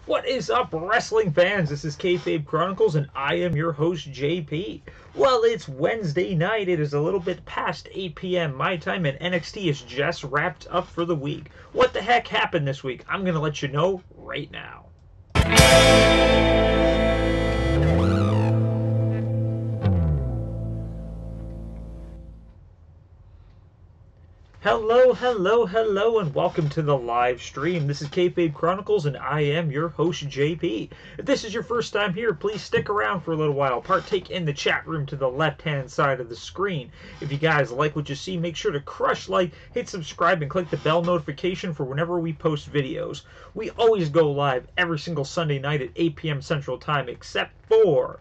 What is up, wrestling fans? This is Kayfabe Chronicles, and I am your host, JP. Well, it's Wednesday night. It is a little bit past 8 p.m. my time, and NXT is just wrapped up for the week. What the heck happened this week? I'm going to let you know right now. Hello, and welcome to the live stream. This is Kayfabe Chronicles, and I am your host, JP. If this is your first time here, please stick around for a little while. Partake in the chat room to the left-hand side of the screen. If you guys like what you see, make sure to crush like, hit subscribe, and click the bell notification for whenever we post videos. We always go live every single Sunday night at 8 p.m. Central Time, except for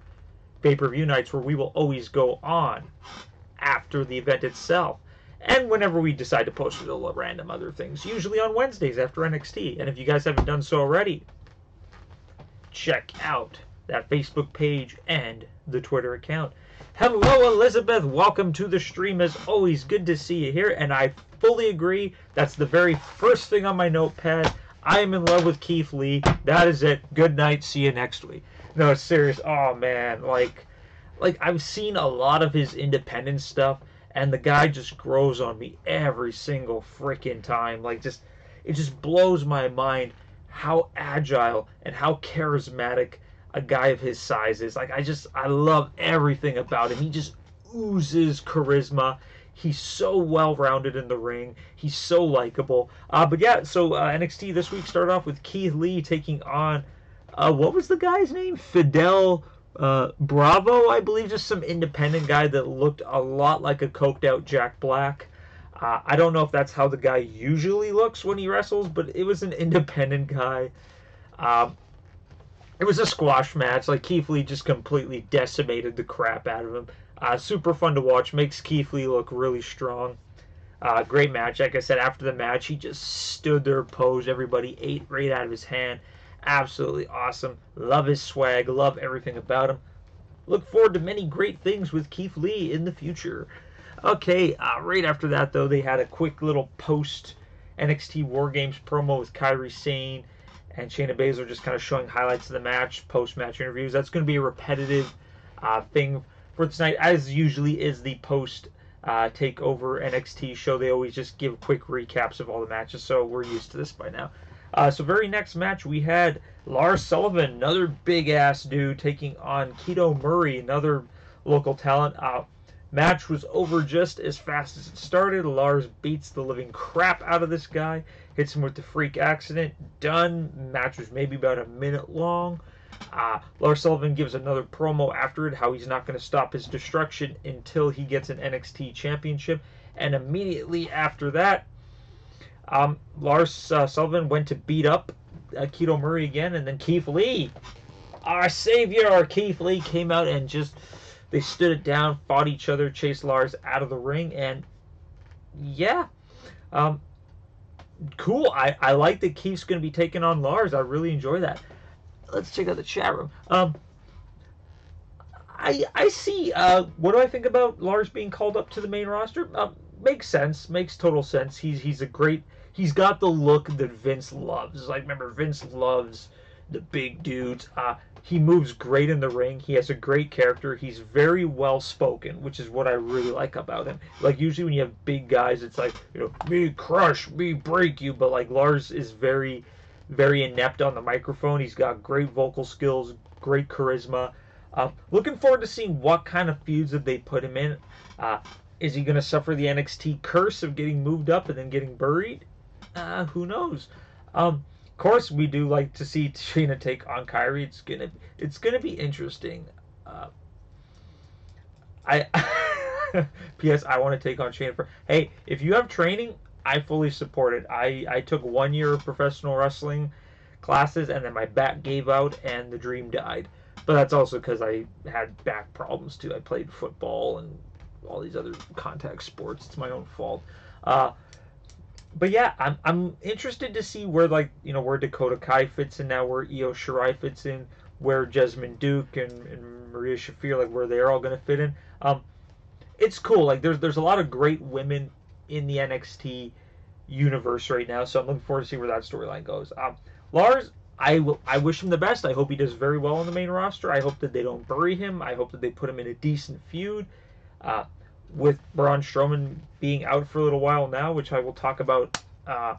pay-per-view nights, where we will always go on after the event itself. And whenever we decide to post little random other things, usually on Wednesdays after NXT. And if you guys haven't done so already, check out that Facebook page and the Twitter account. Hello, Elizabeth. Welcome to the stream. As always, good to see you here. And I fully agree. That's the very first thing on my notepad. I am in love with Keith Lee. That is it. Good night. See you next week. No, it's serious. Oh, man. Like I've seen a lot of his independent stuff. And the guy just grows on me every single freaking time. It just blows my mind how agile and how charismatic a guy of his size is. I love everything about him. He just oozes charisma. He's so well-rounded in the ring. He's so likable. But yeah, so NXT this week started off with Keith Lee taking on, what was the guy's name? Fidel Bravo, I believe, just some independent guy that looked a lot like a coked out Jack Black. I don't know if that's how the guy usually looks when he wrestles, but it was an independent guy. It was a squash match. Keith Lee just completely decimated the crap out of him. Super fun to watch. Makes Keith Lee look really strong. Great match. Like I said, after the match, he just stood there, posed. Everybody ate right out of his hand. Absolutely awesome. Love his swag. Love everything about him. Look forward to many great things with Keith Lee in the future. Okay, right after that, though, they had a quick little post NXT WARGAMES promo with Kairi Sane and Shayna Baszler just kind of showing highlights of the match, post-match interviews. That's going to be a repetitive thing for tonight, as usually is the post takeover NXT show. They always just give quick recaps of all the matches, so we're used to this by now. So very next match, we had Lars Sullivan, another big-ass dude, taking on Keto Murray, another local talent. Match was over just as fast as it started. Lars beats the living crap out of this guy, hits him with the freak accident. Done. Match was maybe about a minute long. Lars Sullivan gives another promo after it, how he's not going to stop his destruction until he gets an NXT championship. And immediately after that, Lars Sullivan went to beat up Keto Murray again, and then Keith Lee, our savior, Keith Lee, came out and they stood it down, fought each other, chased Lars out of the ring, and yeah, cool. I like that Keith's going to be taking on Lars. I really enjoy that. Let's check out the chat room. I see, what do I think about Lars being called up to the main roster? Makes sense, makes total sense. He's got the look that Vince loves. Remember, Vince loves the big dudes. He moves great in the ring. He has a great character. He's very well spoken, which is what I really like about him. Usually when you have big guys, it's me crush, me break you. But Lars is very, very inept on the microphone. He's got great vocal skills, great charisma. Looking forward to seeing what kind of feuds that they put him in. Is he going to suffer the NXT curse of getting moved up and then getting buried? Who knows? Of course, we do like to see Shayna take on Kairi. It's gonna be interesting. P.S. I want to take on Shayna. Hey, if you have training, I fully support it. I took 1 year of professional wrestling classes, and then my back gave out, and the dream died. But that's also because I had back problems too. I played football and all these other contact sports. It's my own fault. But yeah, I'm interested to see where where Dakota Kai fits in now, where Io Shirai fits in, where Jessamine Duke and Maria Shafir, where they're all going to fit in. It's cool. There's a lot of great women in the NXT universe right now, so I'm looking forward to see where that storyline goes. Lars, I wish him the best. I hope he does very well on the main roster. I hope that they don't bury him. I hope that they put him in a decent feud. With Braun Strowman being out for a little while now, which I will talk about. I'm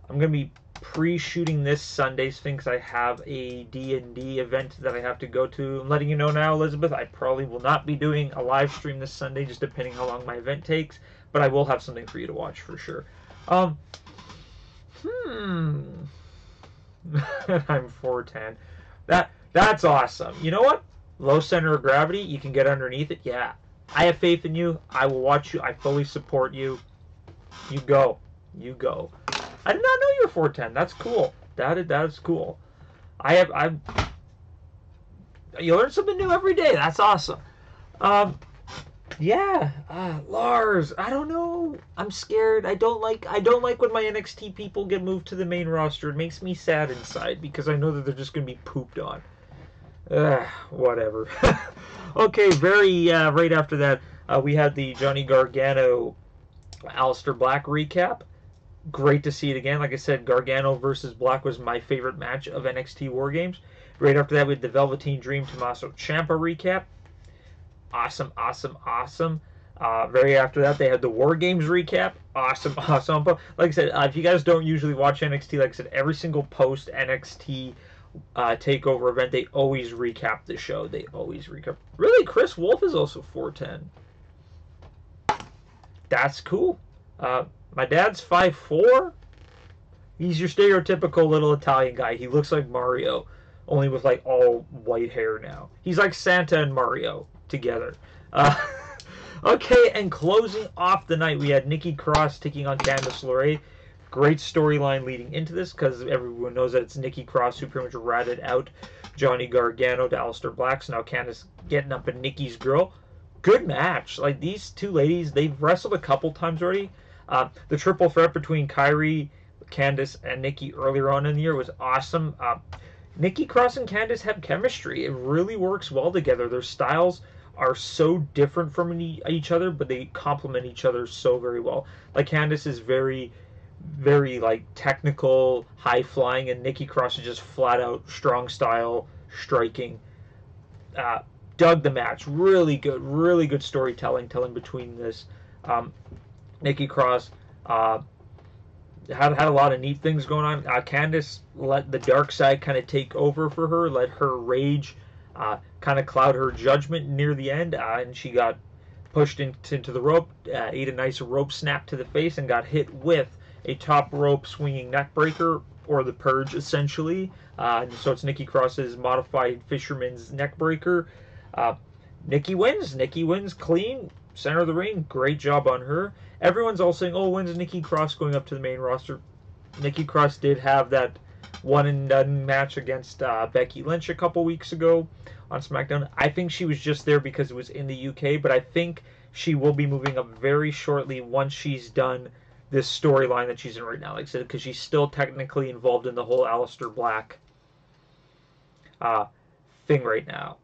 going to be pre-shooting this Sunday's thing because I have a D&D event that I have to go to. I'm letting you know now, Elizabeth, I probably will not be doing a live stream this Sunday, just depending how long my event takes, but I will have something for you to watch for sure. I'm 4'10". That's awesome. You know what? Low center of gravity, you can get underneath it. Yeah. I have faith in you. I will watch you. I fully support you. You go. You go. I did not know you were 4'10". That's cool. That is cool. You learn something new every day. That's awesome. Yeah. Lars, I don't know. I'm scared. I don't like when my NXT people get moved to the main roster. It makes me sad inside because I know that they're just going to be pooped on. Whatever. Okay, right after that, we had the Johnny Gargano Aleister Black recap. Great to see it again. Like I said, Gargano versus Black was my favorite match of NXT WarGames. Right after that, we had the Velveteen Dream Tommaso Ciampa recap. Awesome. Very after that, they had the WarGames recap. Awesome. Like I said, if you guys don't usually watch NXT, like I said, every single post NXT takeover event, they always recap the show. They always recap. Really, Chris Wolf is also 4'10". That's cool. My dad's 5'4". He's your stereotypical little Italian guy. He looks like Mario, only with like all white hair now. He's like Santa and Mario together. Okay, and closing off the night, we had Nikki Cross taking on Candice LeRae. Great storyline leading into this because everyone knows that it's Nikki Cross who pretty much ratted out Johnny Gargano to Aleister Black. So now Candice getting up in Nikki's grill. Good match. Like, these two ladies, they've wrestled a couple times already. The triple threat between Kairi, Candice, and Nikki earlier on in the year was awesome. Nikki Cross and Candice have chemistry. It really works well together. Their styles are so different from each other, but they complement each other so very well. Like, Candice is very like technical, high flying, and Nikki Cross is just flat out strong style, striking. Dug the match. Really good storytelling between this. Nikki Cross had a lot of neat things going on. Candice let the dark side kind of take over for her, let her rage kind of cloud her judgment near the end, and she got pushed into the rope, ate a nice rope snap to the face, and got hit with a top rope swinging neck breaker, or the Purge, essentially. So it's Nikki Cross's modified Fisherman's neck breaker. Nikki wins. Nikki wins clean, center of the ring. Great job on her. Everyone's all saying, oh, when's Nikki Cross going up to the main roster? Nikki Cross did have that one and done match against Becky Lynch a couple weeks ago on SmackDown. I think she was just there because it was in the UK, but I think she will be moving up very shortly once she's done this storyline that she's in right now. Like I said, because she's still technically involved in the whole Aleister Black thing right now.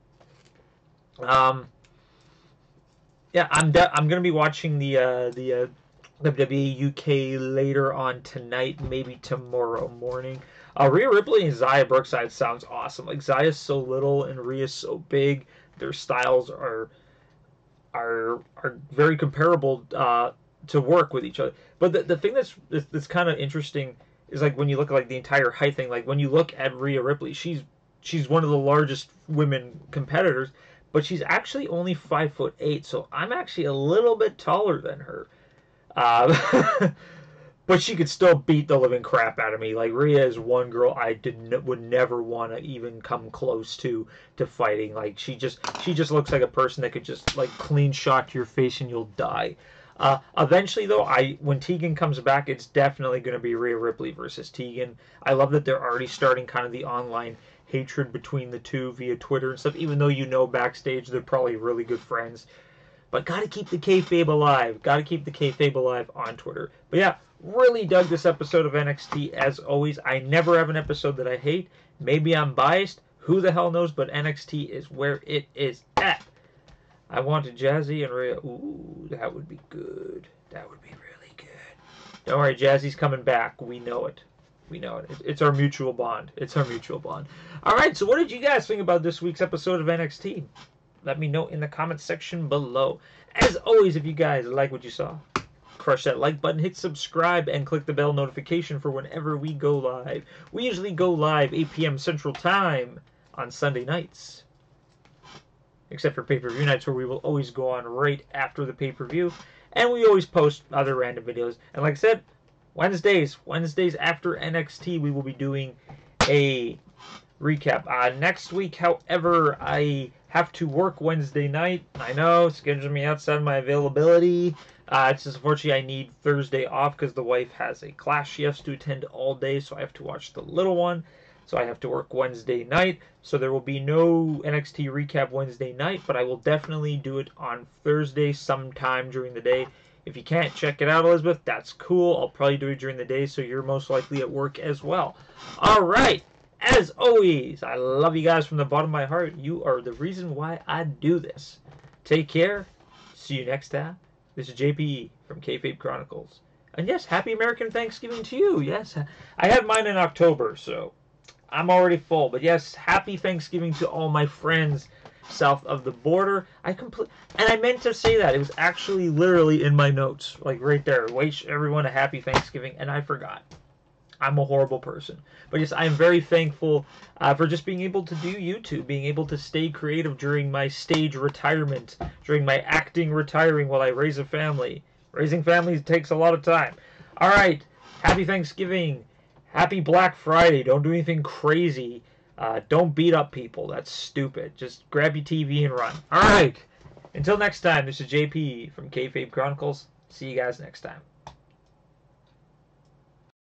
Yeah, I'm going to be watching the WWE UK later on tonight, maybe tomorrow morning. Rhea Ripley and Xia Brookside sounds awesome. Like, Xia's so little and Rhea's so big. Their styles are very comparable to work with each other. But the thing that's kind of interesting is, like, when you look at like the entire height thing. Like, when you look at Rhea Ripley, she's one of the largest women competitors, but she's actually only 5'8", so I'm actually a little bit taller than her. But she could still beat the living crap out of me. Like, Rhea is one girl I would never want to even come close to fighting. Like, she just looks like a person that could just like clean shot to your face and you'll die. Eventually, though, when Tegan comes back, it's definitely going to be Rhea Ripley versus Tegan. I love that they're already starting kind of the online hatred between the two via Twitter and stuff, even though you know backstage they're probably really good friends. But gotta keep the kayfabe alive. Gotta keep the kayfabe alive on Twitter. But yeah, really dug this episode of NXT as always. I never have an episode that I hate. Maybe I'm biased. Who the hell knows? But NXT is where it is at. I wanted Jazzy and Rhea. Ooh, that would be good. That would be really good. Don't worry, Jazzy's coming back. We know it. We know it. It's our mutual bond. It's our mutual bond. All right, so what did you guys think about this week's episode of NXT? Let me know in the comments section below. As always, if you guys like what you saw, crush that like button, hit subscribe, and click the bell notification for whenever we go live. We usually go live 8 p.m. Central Time on Sunday nights. Except for pay-per-view nights, where we will always go on right after the pay-per-view. And we always post other random videos. And like I said, Wednesdays after NXT, we will be doing a recap. Next week, however, I have to work Wednesday night. I know, scheduling me outside of my availability. It's just unfortunately I need Thursday off because the wife has a class she has to attend all day, so I have to watch the little one. So I have to work Wednesday night. So there will be no NXT recap Wednesday night, but I will definitely do it on Thursday sometime during the day. If you can't check it out, Elizabeth, that's cool. I'll probably do it during the day, so you're most likely at work as well. All right. As always, I love you guys from the bottom of my heart. You are the reason why I do this. Take care. See you next time. This is JP from Kayfabe Chronicles. And yes, happy American Thanksgiving to you. Yes, I had mine in October, so I'm already full. But yes, happy Thanksgiving to all my friends south of the border. And I meant to say that. It was actually literally in my notes, like right there. Wish everyone a happy Thanksgiving, and I forgot. I'm a horrible person. But yes, I'm very thankful for just being able to do YouTube, being able to stay creative during my stage retirement, during my acting retiring while I raise a family. Raising families takes a lot of time. All right, happy Thanksgiving. Happy Black Friday. Don't do anything crazy. Don't beat up people. That's stupid. Just grab your TV and run. All right. Until next time, this is JP from Kayfabe Chronicles. See you guys next time.